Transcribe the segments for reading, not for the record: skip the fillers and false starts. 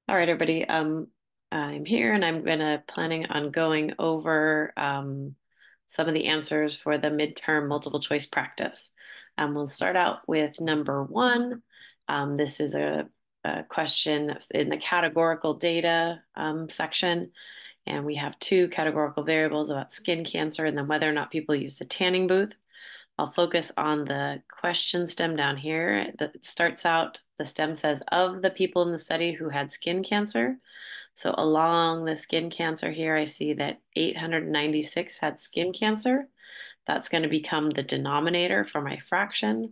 All right, everybody. I'm here and I'm planning on going over some of the answers for the midterm multiple choice practice. We'll start out with number one. This is a question that's in the categorical data section, and we have two categorical variables about skin cancer and then whether or not people use the tanning booth. I'll focus on the question stem down here. It starts out, the stem says, of the people in the study who had skin cancer. So along the skin cancer here, I see that 896 had skin cancer. That's going to become the denominator for my fraction.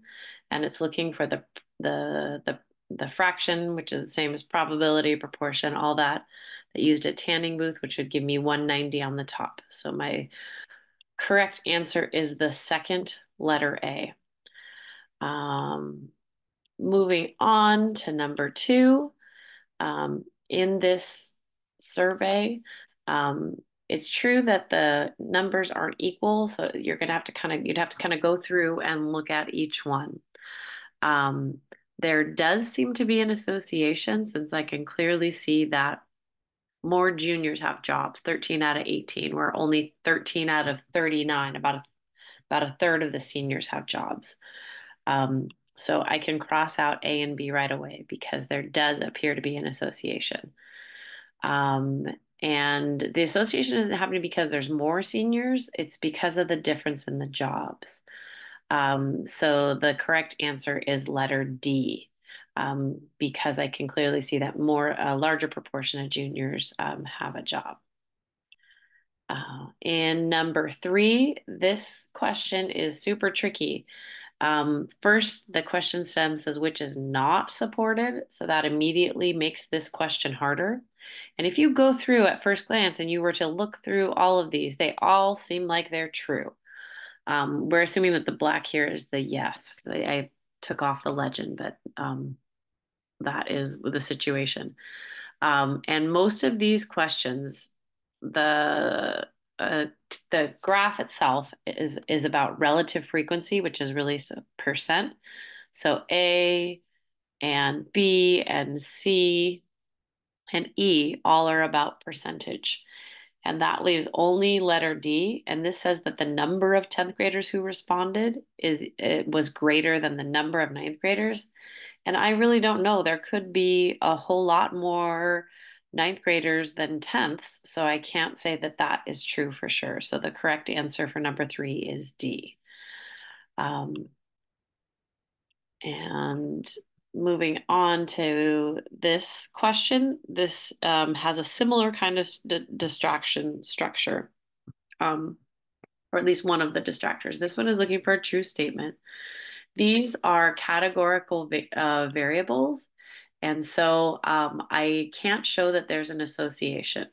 And it's looking for the fraction, which is the same as probability, proportion, all that, that used a tanning booth, which would give me 190 on the top. So my correct answer is the second letter A. Um, Moving on to number two, in this survey, um, it's true that the numbers aren't equal, so you'd have to kind of go through and look at each one. Um, there does seem to be an association since I can clearly see that more juniors have jobs, 13 out of 18, where only 13 out of 39, about a third of the seniors have jobs. So I can cross out A and B right away because there does appear to be an association. Um, and the association isn't happening because there's more seniors, it's because of the difference in the jobs. So the correct answer is letter D, because I can clearly see that a larger proportion of juniors have a job. And number three, this question is super tricky. First, the question stem says which is not supported, so that immediately makes this question harder. And if you go through at first glance and you were to look through all of these, they all seem like they're true. We're assuming that the black here is the yes. I took off the legend, but that is the situation. And most of these questions, the the graph itself is about relative frequency, which is really percent. So A and B and C and E all are about percentage. And that leaves only letter D. And this says that the number of 10th graders who responded it was greater than the number of ninth graders. And I really don't know. There could be a whole lot more ninth graders than 10ths. So I can't say that that is true for sure. So the correct answer for number three is D. Um, and moving on to this question, this has a similar kind of distraction structure, um, or at least one of the distractors. This one is looking for a true statement. These are categorical variables, and so I can't show that there's an association.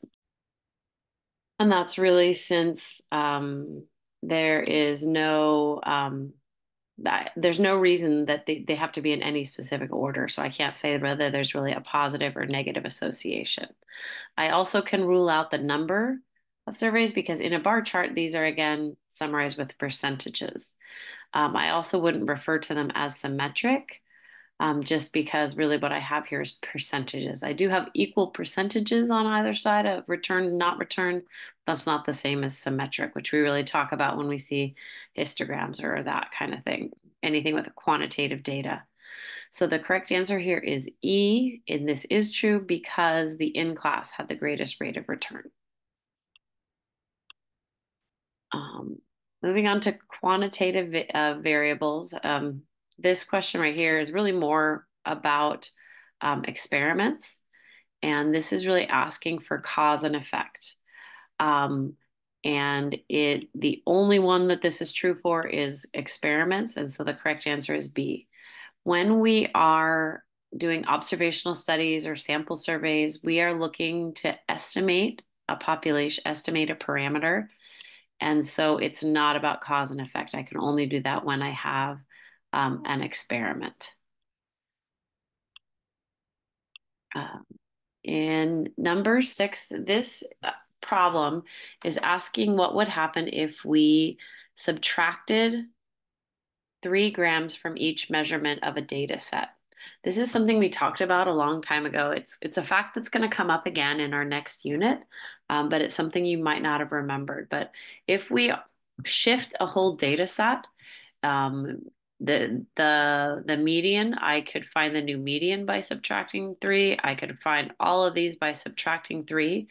And that's really since there is there's no reason that they have to be in any specific order. So I can't say whether there's really a positive or negative association. I also can rule out the number of surveys because in a bar chart, these are again summarized with percentages. I also wouldn't refer to them as symmetric, just because really what I have here is percentages. I do have equal percentages on either side of return and not return. That's not the same as symmetric, which we really talk about when we see histograms or that kind of thing, anything with quantitative data. So the correct answer here is E, and this is true because the in class had the greatest rate of return. Um, Moving on to quantitative variables. This question right here is really more about experiments, and this is really asking for cause and effect. Um, and the only one that this is true for is experiments, and so the correct answer is B. When we are doing observational studies or sample surveys, we are looking to estimate a population, estimate a parameter. And so it's not about cause and effect. I can only do that when I have an experiment. Um, in number six, this problem is asking what would happen if we subtracted 3 grams from each measurement of a data set. This is something we talked about a long time ago. It's a fact that's going to come up again in our next unit, but it's something you might not have remembered. But if we shift a whole data set, um, the median, I could find the new median by subtracting 3. I could find all of these by subtracting 3.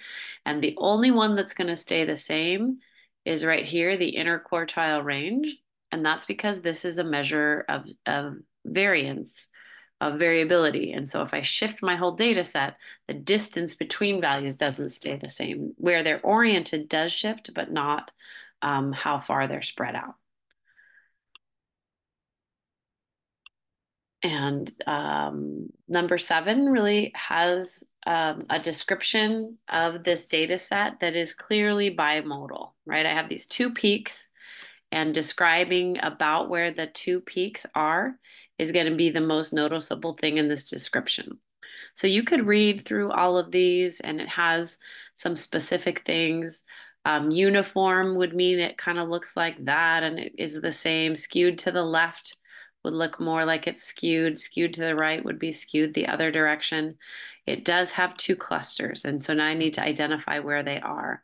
And the only one that's going to stay the same is right here, the interquartile range. And that's because this is a measure of variance, of variability. And so if I shift my whole data set, the distance between values doesn't stay the same. Where they're oriented does shift, but not how far they're spread out. And number 7 really has a description of this data set that is clearly bimodal, right? I have these 2 peaks, and describing about where the 2 peaks are is going to be the most noticeable thing in this description. So you could read through all of these, and it has some specific things. Uniform would mean it kind of looks like that, and it is the same. Skewed to the left would look more like it's skewed. Skewed to the right would be skewed the other direction. It does have 2 clusters, and so now I need to identify where they are.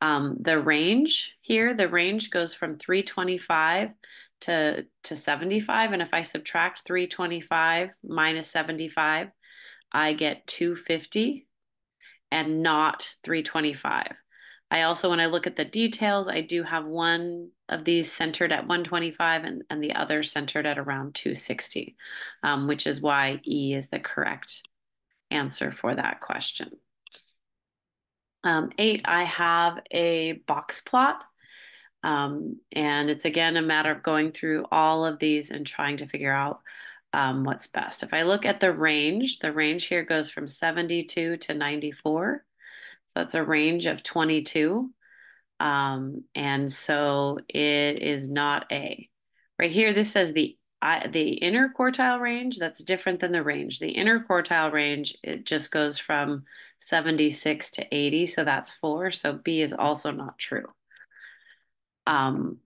The range here, the range goes from 325 to 75, and if I subtract 325 minus 75, I get 250 and not 325. I also, when I look at the details, I do have one of these centered at 125 and the other centered at around 260, which is why E is the correct answer for that question. 8, I have a box plot. And it's again a matter of going through all of these and trying to figure out what's best. If I look at the range here goes from 72 to 94. So that's a range of 22. And so it is not A. Right here, this says the interquartile range. That's different than the range. The interquartile range, it just goes from 76 to 80. So that's 4. So B is also not true. And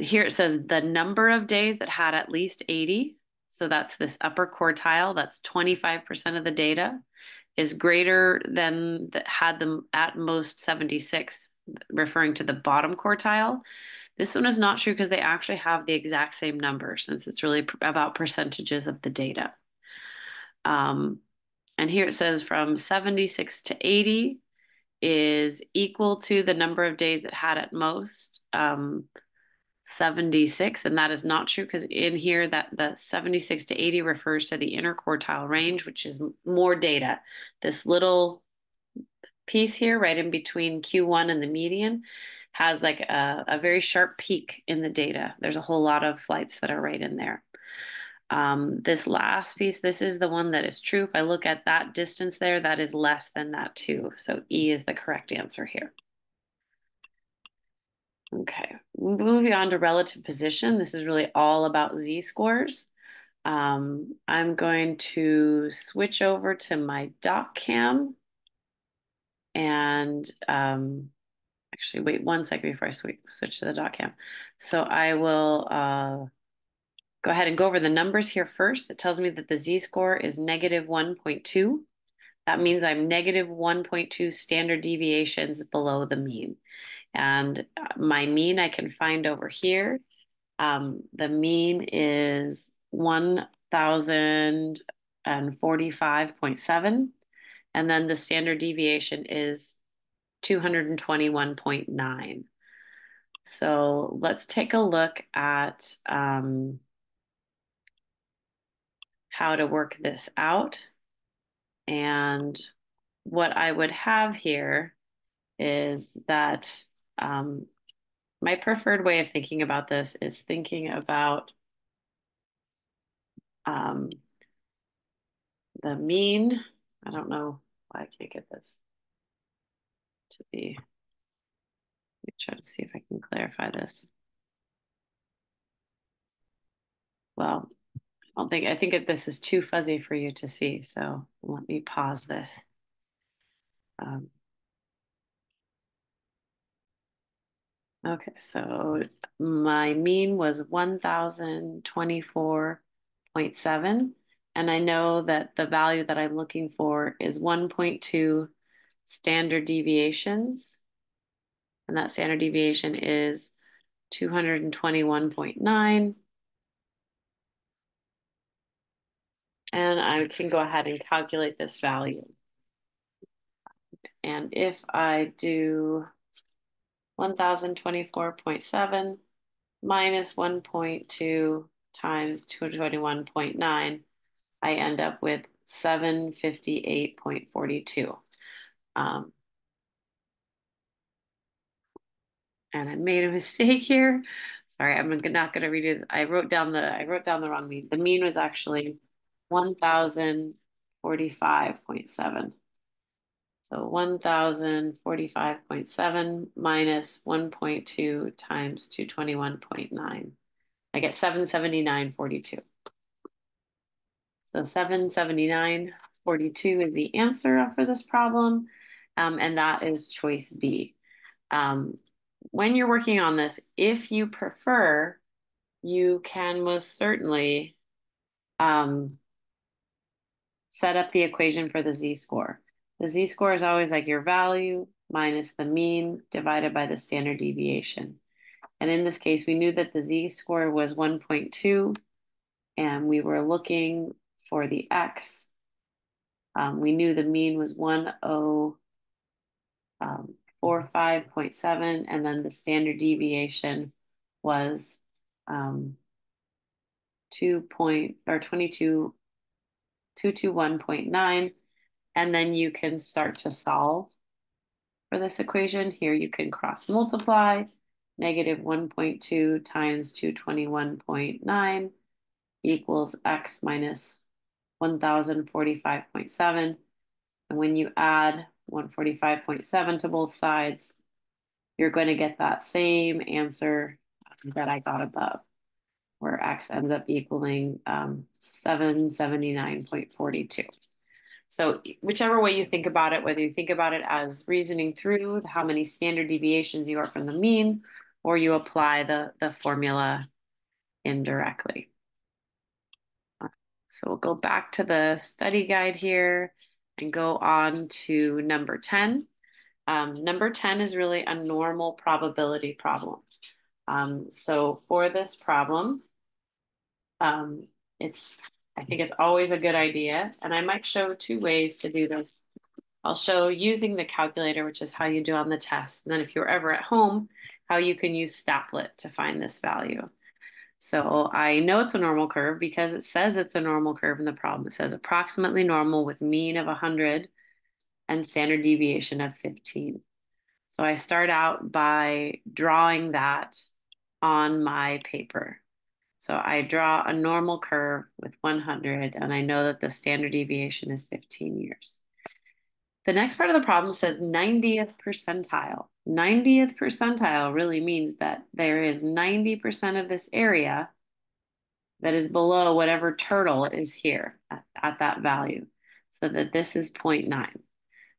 here it says the number of days that had at least 80. So that's this upper quartile. That's 25% of the data is greater than that had them at most 76, referring to the bottom quartile. This one is not true because they actually have the exact same number since it's really about percentages of the data. And here it says from 76 to 80 is equal to the number of days that had at most 76, and that is not true because in here that the 76 to 80 refers to the interquartile range, which is more data. This little piece here right in between Q1 and the median has like a very sharp peak in the data. There's a whole lot of flights that are right in there. This last piece, this is the one that is true. If I look at that distance there, that is less than that too. So E is the correct answer here. Okay, moving on to relative position. This is really all about z-scores. I'm going to switch over to my DocCam and actually wait 1 second before I switch to the DocCam. So I will go ahead and go over the numbers here first. It tells me that the z-score is negative 1.2. That means I'm negative 1.2 standard deviations below the mean. And my mean I can find over here. The mean is 1,045.7. And then the standard deviation is 221.9. So let's take a look at how to work this out. And what I would have here is that my preferred way of thinking about this is thinking about the mean. I don't know why I can't get this to be. Let me try to see if I can clarify this. Well, I think that this is too fuzzy for you to see. So let me pause this. Okay, so my mean was 1,024.7. And I know that the value that I'm looking for is 1.2 standard deviations. And that standard deviation is 221.9. And I can go ahead and calculate this value. And if I do 1024.7 minus 1.2 times 221.9, I end up with 758.42. And I made a mistake here. Sorry, I'm not going to read it. I wrote down the wrong mean. The mean was actually 1045.7. So 1045.7 minus 1.2 times 221.9. I get 779.42. So 779.42 is the answer for this problem. And that is choice B. When you're working on this, if you prefer, you can most certainly set up the equation for the z-score. The z-score is always like your value minus the mean divided by the standard deviation. And in this case, we knew that the z-score was 1.2, and we were looking for the x. We knew the mean was 1045.7, and then the standard deviation was 221.9. And then you can start to solve for this equation. Here you can cross multiply. Negative 1.2 times 221.9 equals x minus 1045.7. And when you add 145.7 to both sides, you're going to get that same answer that I got above, where x ends up equaling 779.42. So whichever way you think about it, whether you think about it as reasoning through how many standard deviations you are from the mean, or you apply the formula indirectly. So we'll go back to the study guide here and go on to number 10. Number 10 is really a normal probability problem. So for this problem, I think it's always a good idea, and I might show two ways to do this. I'll show using the calculator, which is how you do on the test. And then if you're ever at home, how you can use Statlet to find this value. So I know it's a normal curve because it says it's a normal curve in the problem. It says approximately normal with mean of 100 and standard deviation of 15. So I start out by drawing that on my paper. So I draw a normal curve with 100, and I know that the standard deviation is 15 years. The next part of the problem says 90th percentile. 90th percentile really means that there is 90% of this area that is below whatever turtle is here at that value. So that this is 0.9.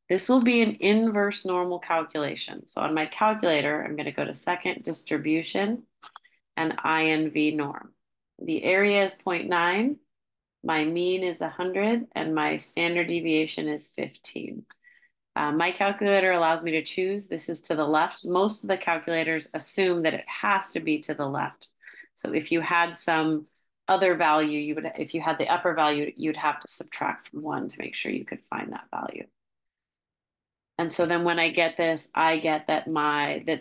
This will be an inverse normal calculation. So on my calculator, I'm going to go to second distribution and INV norm. The area is 0.9. My mean is 100, and my standard deviation is 15. My calculator allows me to choose. This is to the left. Most of the calculators assume that it has to be to the left. So if you had some other value, if you had the upper value, you'd have to subtract from 1 to make sure you could find that value. And so then when I get this, I get that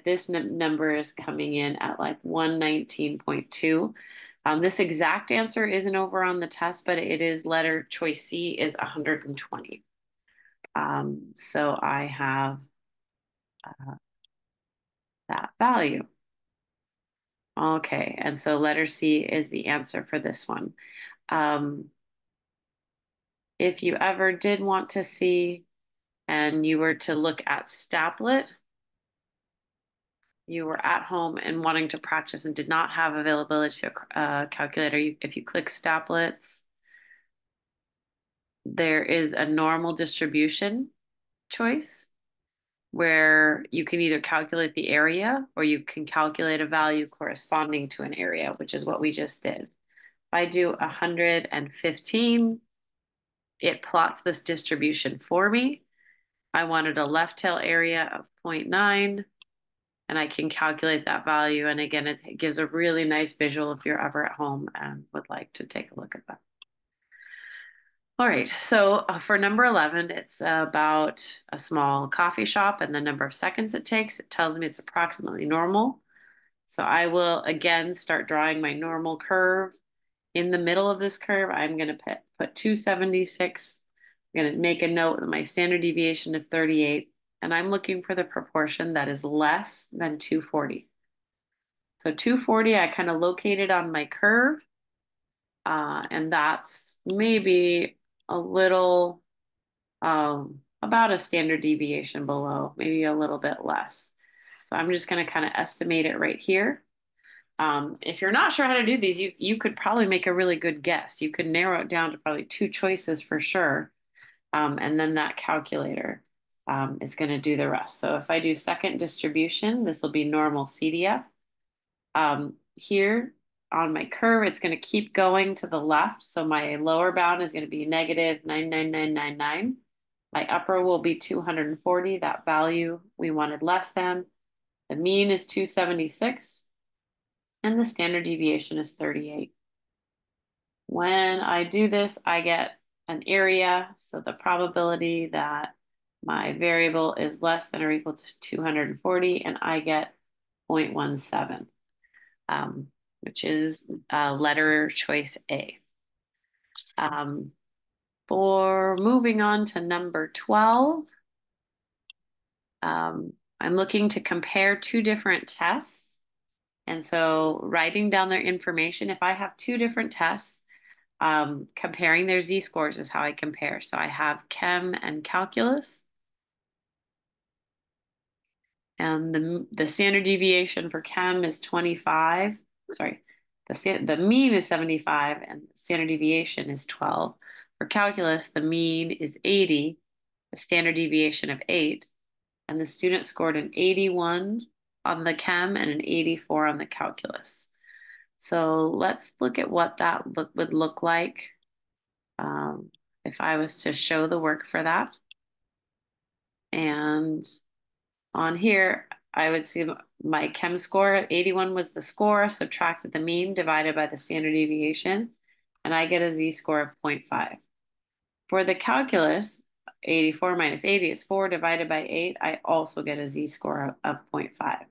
this number is coming in at like 119.2. This exact answer isn't over on the test, but it is letter choice C is 120. So I have that value. Okay, and so letter C is the answer for this one. If you ever did want to see and you were to look at Statlet, you were at home and wanting to practice and did not have availability to a calculator, if you click Staplets, there is a normal distribution choice where you can either calculate the area or you can calculate a value corresponding to an area, which is what we just did. If I do 115, it plots this distribution for me. I wanted a left tail area of 0.9, and I can calculate that value. And again, it gives a really nice visual if you're ever at home and would like to take a look at that. All right, so for number 11, it's about a small coffee shop and the number of seconds it takes. It tells me it's approximately normal. So I will again start drawing my normal curve. In the middle of this curve, I'm going to put 276. I'm going to make a note of my standard deviation of 38, and I'm looking for the proportion that is less than 240. So 240, I kind of located on my curve, and that's maybe a little, about a standard deviation below, maybe a little bit less. So I'm just going to kind of estimate it right here. If you're not sure how to do these, you could probably make a really good guess. You could narrow it down to probably two choices for sure. And then that calculator is going to do the rest. So if I do second distribution, this will be normal CDF. Here on my curve, it's going to keep going to the left. So my lower bound is going to be negative 99999. My upper will be 240, that value we wanted less than. The mean is 276, and the standard deviation is 38. When I do this, I get an area. So the probability that my variable is less than or equal to 240, and I get 0.17, which is letter choice A. For moving on to number 12, I'm looking to compare two different tests. And so writing down their information, if I have two different tests, comparing their z-scores is how I compare. So I have chem and calculus. And the standard deviation for chem is 25. Sorry, the mean is 75 and the standard deviation is 12. For calculus, the mean is 80, the standard deviation of 8, and the student scored an 81 on the chem and an 84 on the calculus. So let's look at what that would look like if I was to show the work for that. And on here, I would see my chem score. 81 was the score, subtracted the mean, divided by the standard deviation, and I get a z-score of 0.5. For the calculus, 84 minus 80 is 4 divided by 8. I also get a z-score of 0.5.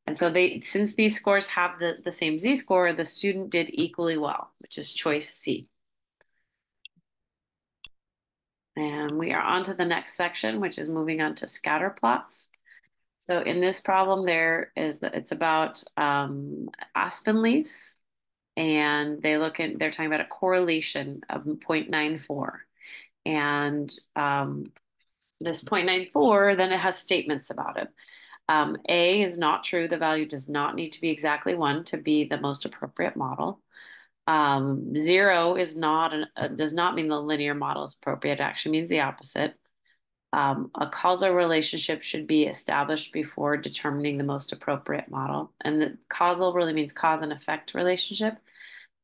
And so since these scores have the same z-score, the student did equally well, which is choice C. And we are on to the next section, which is moving on to scatter plots. So in this problem, it's about aspen leaves, and they're talking about a correlation of 0.94. And this 0.94, then it has statements about it. A is not true. The value does not need to be exactly 1 to be the most appropriate model. 0 does not mean the linear model is appropriate. It actually means the opposite. A causal relationship should be established before determining the most appropriate model. And the causal really means cause and effect relationship.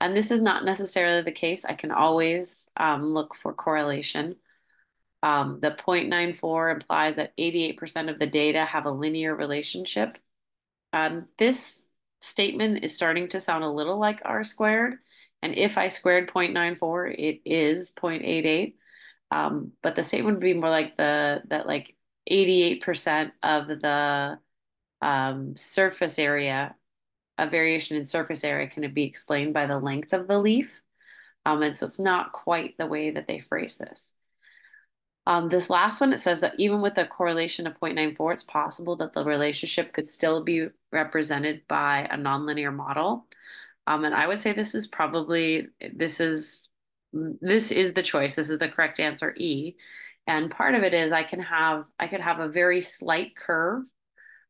And this is not necessarily the case. I can always look for correlation. The 0.94 implies that 88% of the data have a linear relationship. This statement is starting to sound a little like R squared. And if I squared 0.94, it is 0.88. But the statement would be more like that like 88% of the surface area, a variation in surface area can be explained by the length of the leaf. And so it's not quite the way that they phrase this. This last one, it says that even with a correlation of 0.94, it's possible that the relationship could still be represented by a nonlinear model. And I would say this is the choice. This is the correct answer, E. And part of it is I could have a very slight curve,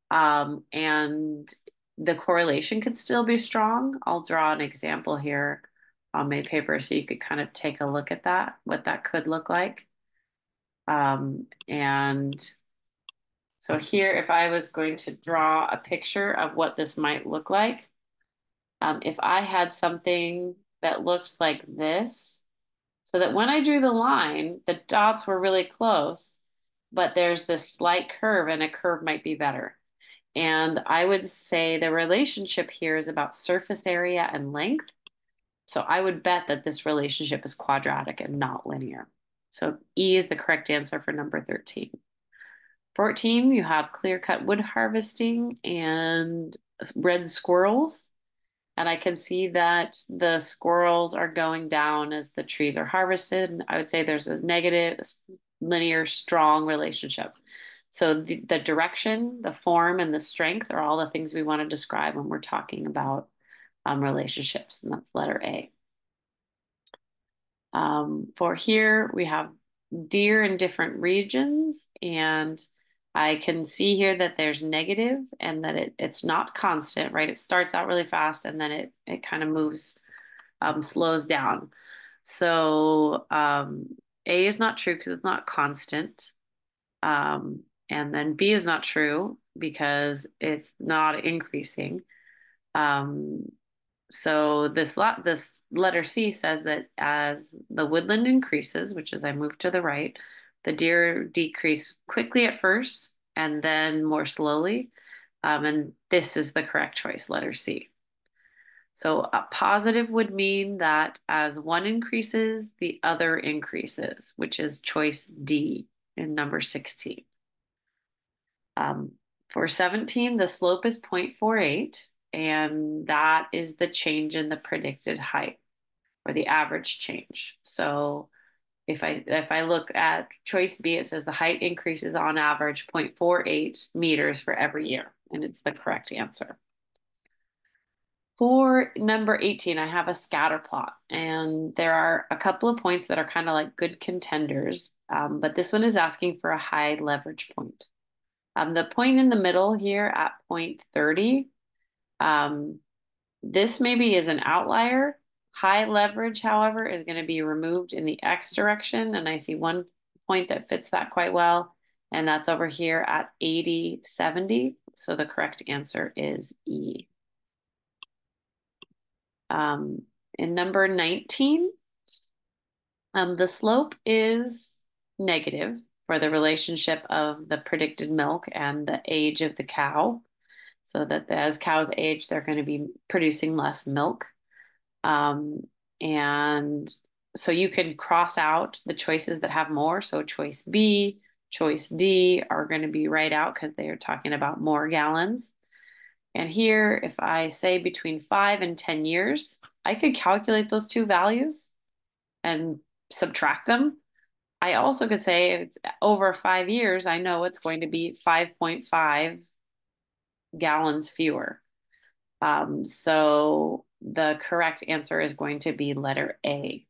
and the correlation could still be strong. I'll draw an example here on my paper so you could kind of take a look at that, what that could look like. And so here, if I was going to draw a picture of what this might look like, if I had something that looked like this, So that when I drew the line, the dots were really close, but there's this slight curve, and a curve might be better. And I would say the relationship here is about surface area and length. So I would bet that this relationship is quadratic and not linear. So E is the correct answer for number 13. 14, you have clear-cut wood harvesting and red squirrels. And I can see that the squirrels are going down as the trees are harvested. I would say there's a negative, linear, strong relationship. So the direction, the form, and the strength are all the things we want to describe when we're talking about relationships, and that's letter A. For here, we have deer in different regions, and I can see here that there's negative and that it's not constant, right? It starts out really fast and then it kind of moves, slows down. So A is not true because it's not constant. And then B is not true because it's not increasing. Um, so this letter C says that as the woodland increases, which is I move to the right, the deer decrease quickly at first and then more slowly. And this is the correct choice, letter C. So a positive would mean that as one increases, the other increases, which is choice D in number 16. Um, for 17, the slope is 0.48, and that is the change in the predicted height or the average change. So if I look at choice B, it says the height increases on average 0.48 meters for every year, and it's the correct answer. For number 18, I have a scatter plot, and there are a couple of points that are kind of like good contenders, but this one is asking for a high leverage point. The point in the middle here at point 30, this maybe is an outlier. High leverage, however, is going to be removed in the X direction, and I see one point that fits that quite well, and that's over here at 80/70. So the correct answer is E. In number 19, the slope is negative for the relationship of the predicted milk and the age of the cow. So that as cows age, they're going to be producing less milk. And so you can cross out the choices that have more. So choice B, choice D are going to be right out because they are talking about more gallons. And here, if I say between 5 and 10 years, I could calculate those two values and subtract them. I also could say it's over 5 years, I know it's going to be 5.5 gallons fewer. So the correct answer is going to be letter A.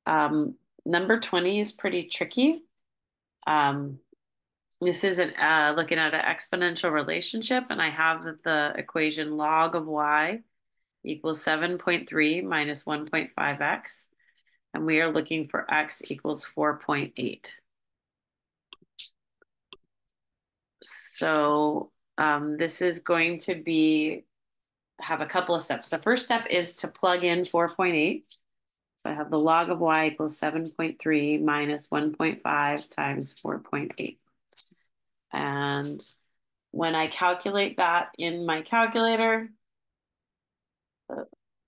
Number 20 is pretty tricky. This is looking at an exponential relationship, and I have the equation log of y equals 7.3 minus 1.5x, and we are looking for x equals 4.8. So this is going to have a couple of steps. The first step is to plug in 4.8. So I have the log of y equals 7.3 minus 1.5 times 4.8. And when I calculate that in my calculator,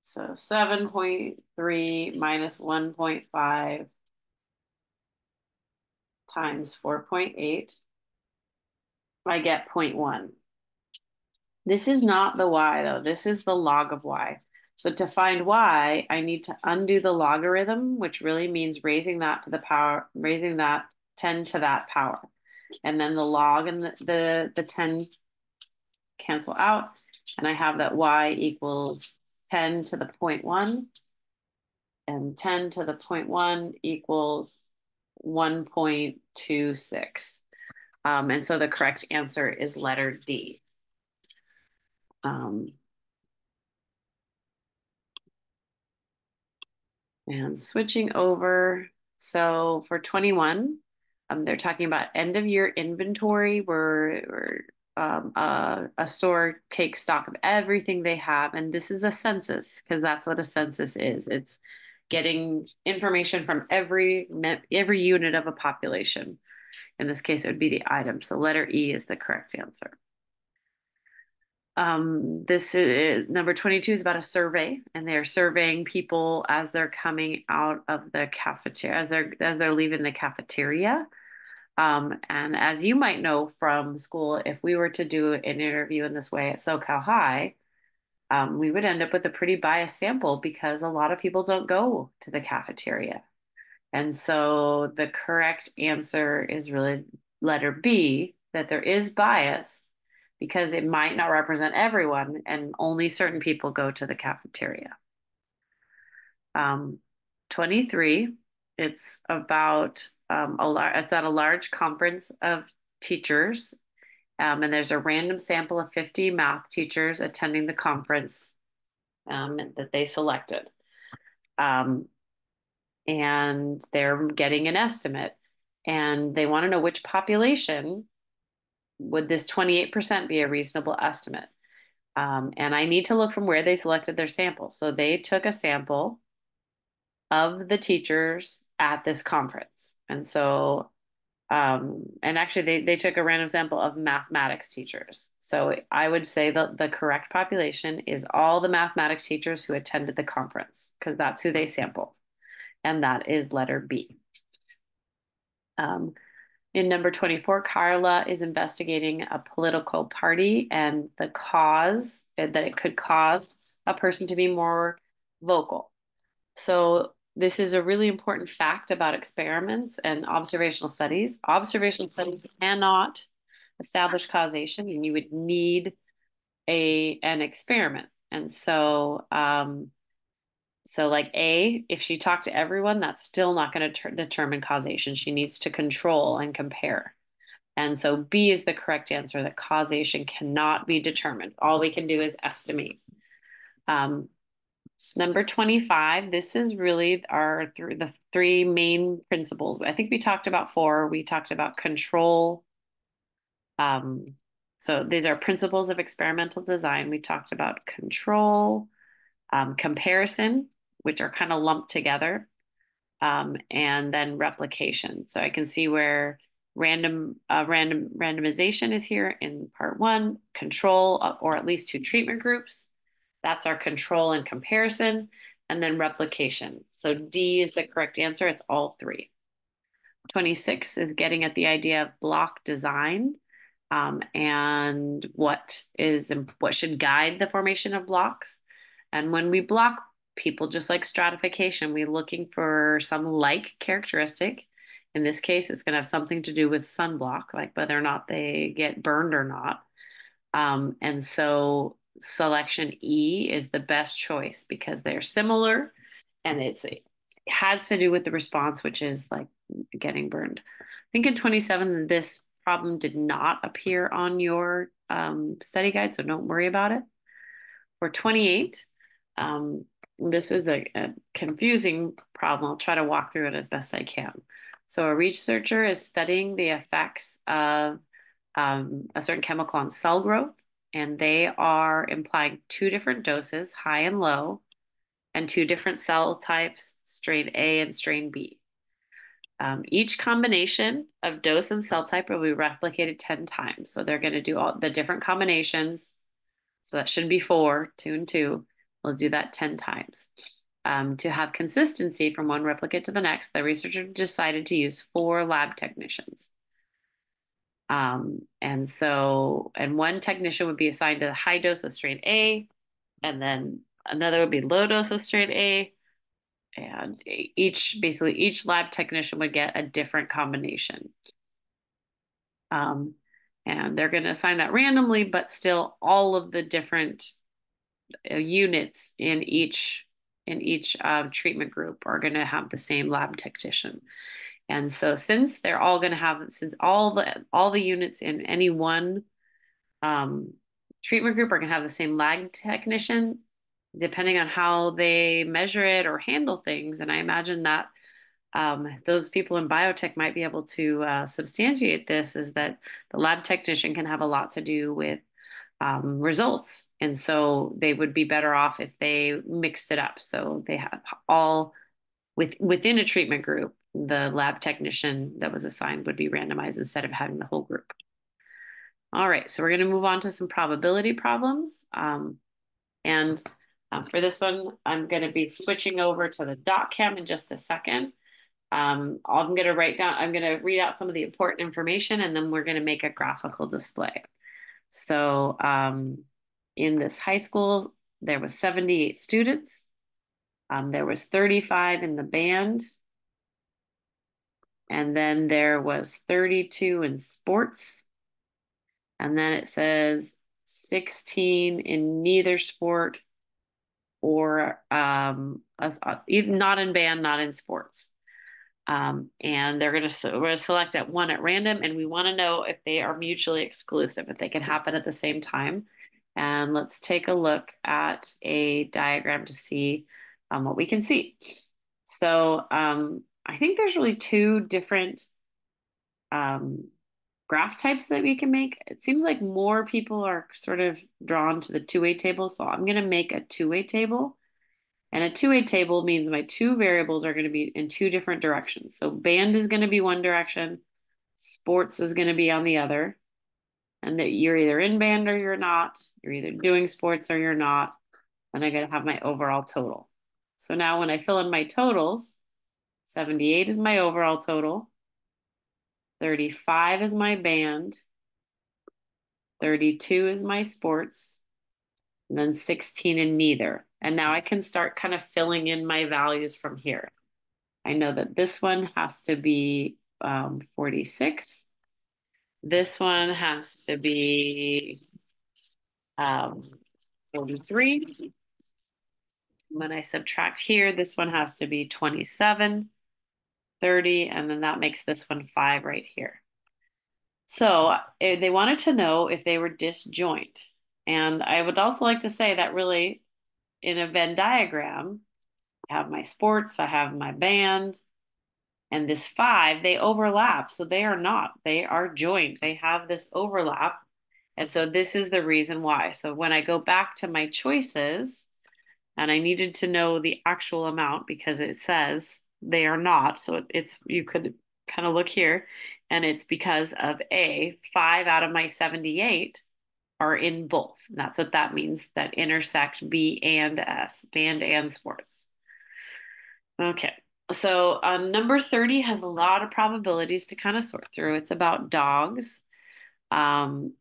so 7.3 minus 1.5 times 4.8, I get 0.1. This is not the y though. This is the log of y. So to find y, I need to undo the logarithm, which really means raising that 10 to that power. And then the log and the 10 cancel out. And I have that y equals 10 to the 0.1. And 10 to the 0.1 equals 1.26. And so the correct answer is letter D. And switching over, so for 21, they're talking about end of year inventory where a store takes stock of everything they have. And this is a census because that's what a census is. getting information from every unit of a population. In this case, it would be the item. So letter E is the correct answer. This is number 22 is about a survey, and they're surveying people as they're coming out of the cafeteria, as they're leaving the cafeteria. And as you might know from school, if we were to do an interview in this way at SoCal High, we would end up with a pretty biased sample because a lot of people don't go to the cafeteria. And so the correct answer is really letter B, that there is bias because it might not represent everyone and only certain people go to the cafeteria. 23, it's about it's at a large conference of teachers, and there's a random sample of 50 math teachers attending the conference that they selected. And they're getting an estimate, and they want to know which population would this 28% be a reasonable estimate. And I need to look from where they selected their sample. So they took a sample of the teachers at this conference. And so, and actually they took a random sample of mathematics teachers. So I would say that the correct population is all the mathematics teachers who attended the conference, because that's who they sampled. And that is letter B. In number 24, Carla is investigating a political party and the cause that it could cause a person to be more vocal. So this is a really important fact about experiments and observational studies. Observational studies cannot establish causation, and you would need an experiment. And so so like A, if she talked to everyone, that's still not going to determine causation. She needs to control and compare. And so B is the correct answer, that causation cannot be determined. All we can do is estimate. Number 25, this is really the three main principles. I think we talked about four. We talked about control. So these are principles of experimental design. We talked about control, comparison, which are kind of lumped together, and then replication. So I can see where randomization is here in part one, control, or at least two treatment groups. That's our control and comparison, and then replication. So D is the correct answer. It's all three. 26 is getting at the idea of block design, and what should guide the formation of blocks. And when we block people, just like stratification, we're looking for some like characteristic. In this case, it's going to have something to do with sunblock, like whether or not they get burned or not. And so selection E is the best choice because they're similar, and it has to do with the response, which is like getting burned. I think in 27, this problem did not appear on your study guide, so don't worry about it. For 28, this is a confusing problem. I'll try to walk through it as best I can. So a researcher is studying the effects of a certain chemical on cell growth, and they are implying two different doses, high and low, and two different cell types, strain A and strain B. Each combination of dose and cell type will be replicated 10 times. So they're going to do all the different combinations. So that should be 4, 2 and 2. We'll do that 10 times. To have consistency from one replicate to the next, the researcher decided to use 4 lab technicians. And one technician would be assigned to the high dose of strain A, and then another would be low dose of strain A. And basically each lab technician would get a different combination. And they're going to assign that randomly, but still all of the different units in each treatment group are going to have the same lab technician. And so since they're all going to have, since all the units in any one treatment group are going to have the same lab technician, depending on how they measure it or handle things. And I imagine that those people in biotech might be able to substantiate this, is that the lab technician can have a lot to do with results. And so they would be better off if they mixed it up. So they have all within a treatment group, the lab technician that was assigned would be randomized instead of having the whole group. All right, so we're going to move on to some probability problems. And for this one, I'm going to be switching over to the dot cam in just a second. I'm going to I'm going to read out some of the important information, and then we're going to make a graphical display. So in this high school, there was 78 students. There was 35 in the band. And then there was 32 in sports. And then it says 16 in neither sport or not in band, not in sports. And we're going to select at one at random, and we want to know if they are mutually exclusive, if they can happen at the same time. And let's take a look at a diagram to see what we can see. So I think there's really two different graph types that we can make. It seems like more people are sort of drawn to the two-way table. So I'm going to make a two-way table. And a two-way table means my two variables are going to be in two different directions. So band is going to be one direction, sports is going to be on the other. And that you're either in band or you're not. You're either doing sports or you're not. And I'm going to have my overall total. So now when I fill in my totals, 78 is my overall total. 35 is my band. 32 is my sports. And then 16 in neither. And now I can start kind of filling in my values from here. I know that this one has to be 46. This one has to be 43. When I subtract here, this one has to be 27, 30, and then that makes this one 5 right here. So they wanted to know if they were disjoint. And I would also like to say that really in a Venn diagram, I have my sports, I have my band, and this 5, they overlap. So they are not, they are joint. They have this overlap. And so this is the reason why. So when I go back to my choices, and I needed to know the actual amount because it says they are not. So you could kind of look here, and it's because of A, 5 out of my 78 are in both. And that's what that means, that intersect B and S, band and sports. Okay. So number 30 has a lot of probabilities to kind of sort through. It's about dogs and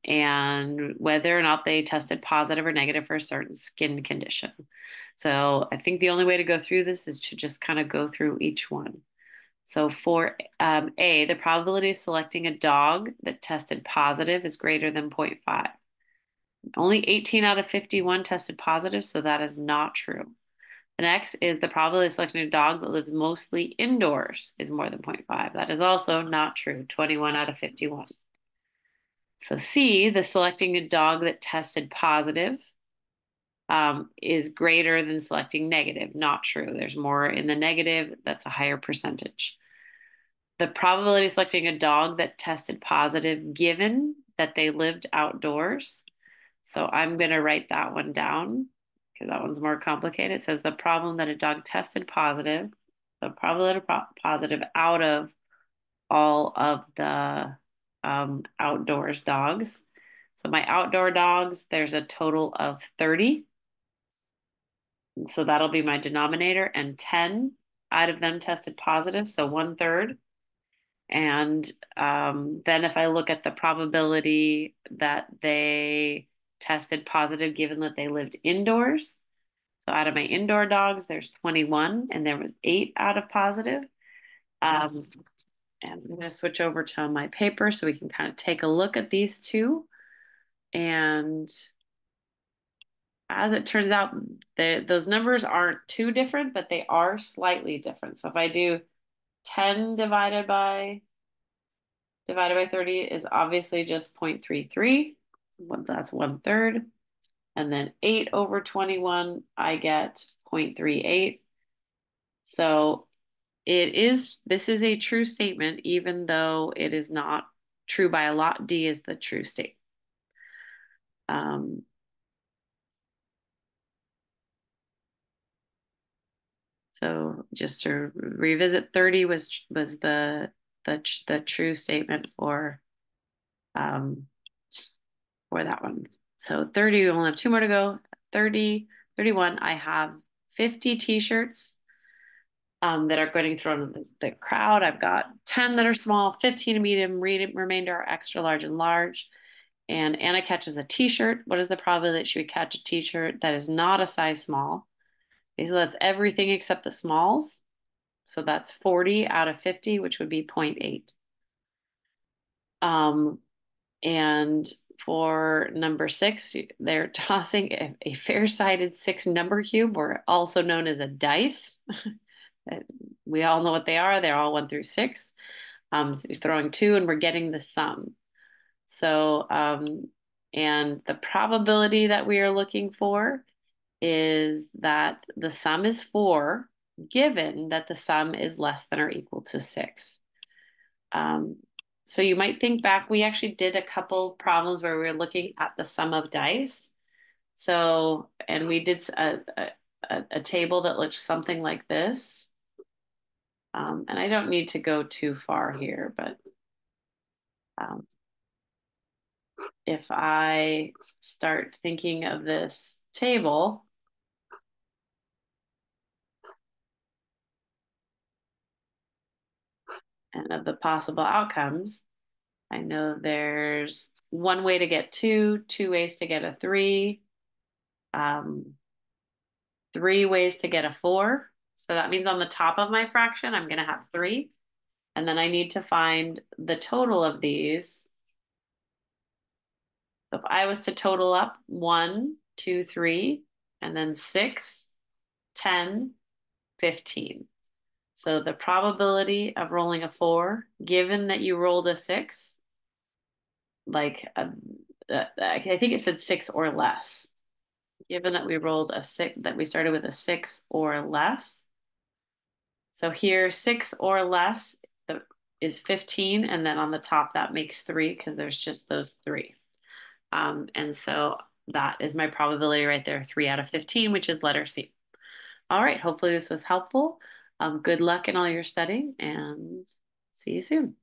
whether or not they tested positive or negative for a certain skin condition. So I think the only way to go through this is to just kind of go through each one. So for A, the probability of selecting a dog that tested positive is greater than 0.5. Only 18 out of 51 tested positive, so that is not true. The next is the probability of selecting a dog that lives mostly indoors is more than 0.5. That is also not true, 21 out of 51. So C, the selecting a dog that tested positive is greater than selecting negative. Not true. There's more in the negative. That's a higher percentage. The probability of selecting a dog that tested positive given that they lived outdoors. So I'm going to write that one down because that one's more complicated. It says the problem that a dog tested positive, the probability of positive out of all of the outdoors dogs. So my outdoor dogs, there's a total of 30. So that'll be my denominator, and 10 out of them tested positive, so 1/3. And then if I look at the probability that they tested positive given that they lived indoors, so out of my indoor dogs, there's 21, and there was 8 out of positive. And I'm going to switch over to my paper so we can kind of take a look at these two. And as it turns out, those numbers aren't too different, but they are slightly different. So if I do 10 divided by 30 is obviously just 0.33. So that's 1/3. And then 8 over 21, I get 0.38. So this is a true statement, even though it is not true by a lot. D is the true state. So just to revisit, 30 was the true statement for that one. So 30, we only have two more to go. 30, 31, I have 50 t-shirts that are getting thrown in the crowd. I've got 10 that are small, 15 medium, remainder are extra large and large. And Anna catches a t-shirt. What is the probability that she would catch a t-shirt that is not a size small? Okay, so that's everything except the smalls. So that's 40 out of 50, which would be 0.8. And for number 6, they're tossing a fair-sided 6 number cube, or also known as a dice. We all know what they are. They're all 1 through 6. So you're throwing 2 and we're getting the sum. So, and the probability that we are looking for is that the sum is 4, given that the sum is less than or equal to 6. So you might think back, we actually did a couple problems where we were looking at the sum of dice. So, and we did a table that looks something like this. And I don't need to go too far here, but if I start thinking of this table, and of the possible outcomes, I know there's one way to get 2, 2 ways to get a 3, 3 ways to get a 4. So that means on the top of my fraction, I'm going to have 3. And then I need to find the total of these. So if I was to total up 1, 2, 3, and then 6, 10, 15. So the probability of rolling a 4, given that you rolled a 6, like I think it said 6 or less. Given that we rolled a 6, that we started with a 6 or less. So here, 6 or less is 15, and then on the top that makes 3 because there's just those 3. And so that is my probability right there, 3 out of 15, which is letter C. All right, hopefully this was helpful. Good luck in all your studying, and see you soon.